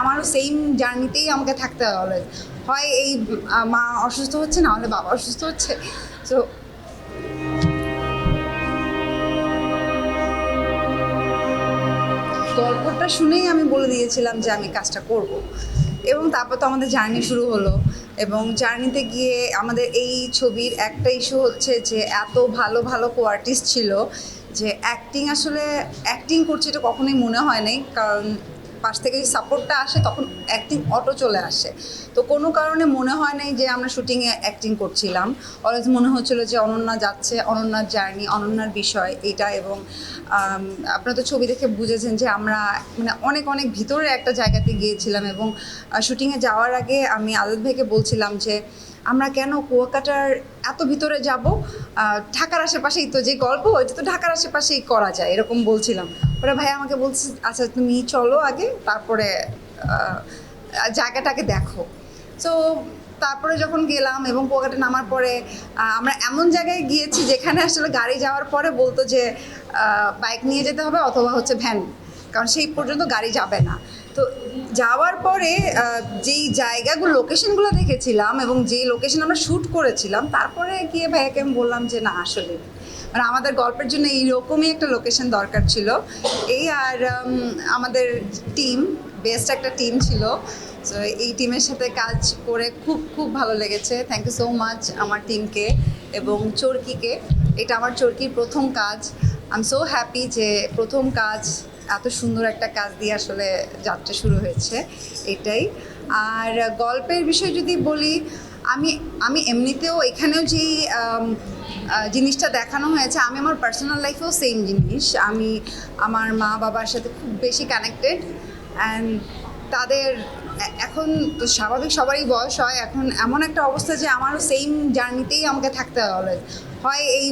আমারও সেম জার্নিতেই আমাকে থাকতে হবে, হয় এই মা অসুস্থ হচ্ছে, না হলে বাবা অসুস্থ হচ্ছে। তো গল্পটা শুনেই আমি বলে দিয়েছিলাম যে আমি কাজটা করব, এবং তারপর তো আমাদের জার্নি শুরু হলো। এবং জার্নিতে গিয়ে আমাদের এই ছবির একটা ইস্যু হচ্ছে যে এত ভালো ভালো কো আর্টিস্ট ছিল যে অ্যাক্টিং করছে এটা কখনোই মনে হয় নাই, কারণ পাশ থেকে যে সাপোর্টটা আসে তখন অ্যাক্টিং অটো চলে আসে। তো কোনো কারণে মনে হয় নাই যে আমরা শুটিংয়ে অ্যাক্টিং করছিলাম। অলওয়েজ মনে হচ্ছিল যে অনন্যা যাচ্ছে, অনন্যার জার্নি, অনন্যার বিষয় এইটা। এবং আপনারা তো ছবি দেখে বুঝেছেন যে আমরা মানে অনেক অনেক ভিতরে একটা জায়গাতে গিয়েছিলাম। এবং শুটিংয়ে যাওয়ার আগে আমি আজাদ ভাইকে বলছিলাম যে আমরা কেন কুয়াকাটার এত ভিতরে যাব, ঢাকার আশেপাশেই তো যে গল্প ওইটা তো ঢাকার আশেপাশেই করা যায়, এরকম বলছিলাম। ওরা ভাই আমাকে বলছে আচ্ছা তুমি চলো আগে, তারপরে জায়গাটাকে দেখো। তো তারপরে যখন গেলাম এবং কুয়াকাটা নামার পরে আমরা এমন জায়গায় গিয়েছি যেখানে আসলে গাড়ি যাওয়ার পরে বলতো যে বাইক নিয়ে যেতে হবে অথবা হচ্ছে ভ্যান, কারণ সেই পর্যন্ত গাড়ি যাবে না। তো যাওয়ার পরে যেই জায়গাগুলো লোকেশনগুলো দেখেছিলাম এবং যেই লোকেশন আমরা শ্যুট করেছিলাম, তারপরে গিয়ে ভাইয়াকে আমি বললাম যে না আসলে মানে আমাদের গল্পের জন্য এইরকমই একটা লোকেশন দরকার ছিল। এই আর আমাদের টিম বেস্ট একটা টিম ছিল। সো এই টিমের সাথে কাজ করে খুব খুব ভালো লেগেছে। থ্যাংক ইউ সো মাচ আমার টিমকে এবং চরকিকে। এটা আমার চরকির প্রথম কাজ। আই এম সো হ্যাপি যে প্রথম কাজ, এত সুন্দর একটা কাজ দিয়ে আসলে যাত্রা শুরু হয়েছে, এটাই। আর গল্পের বিষয়ে যদি বলি, আমি এমনিতেও এখানেও যেই জিনিসটা দেখানো হয়েছে, আমি আমার পার্সোনাল লাইফেও সেম জিনিস। আমি আমার মা বাবার সাথে খুব বেশি কানেক্টেড। অ্যান্ড তাদের এখন তো স্বাভাবিক সবারই বয়স হয়, এখন এমন একটা অবস্থা যে আমারও সেম জার্নিতেই আমাকে থাকতে হবে, হয় এই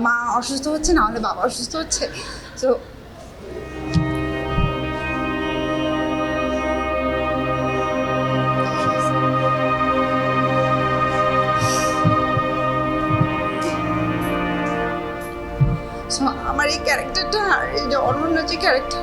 মা অসুস্থ হচ্ছে, না হলে বাবা অসুস্থ হচ্ছে। তো আমার এই ক্যারেক্টারটা, এই যে অনন্য যে ক্যারেক্টার,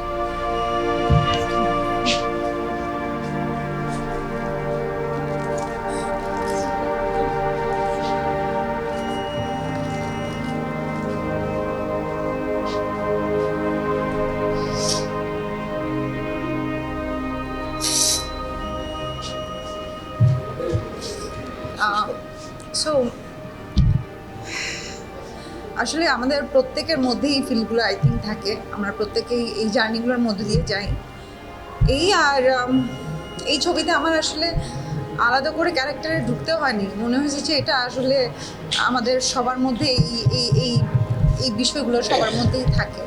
সো আসলে আমাদের প্রত্যেকের মধ্যেই এই ফিলগুলো আই থিঙ্ক থাকে, আমরা প্রত্যেকেই এই জার্নিগুলোর মধ্যে দিয়ে যাই। এই আর এই ছবিতে আমার আসলে আলাদা করে ক্যারেক্টারে ঢুকতে হয়নি, মনে হয়েছে যে এটা আসলে আমাদের সবার মধ্যে এই এই এই এই বিষয়গুলো সবার মধ্যেই থাকে।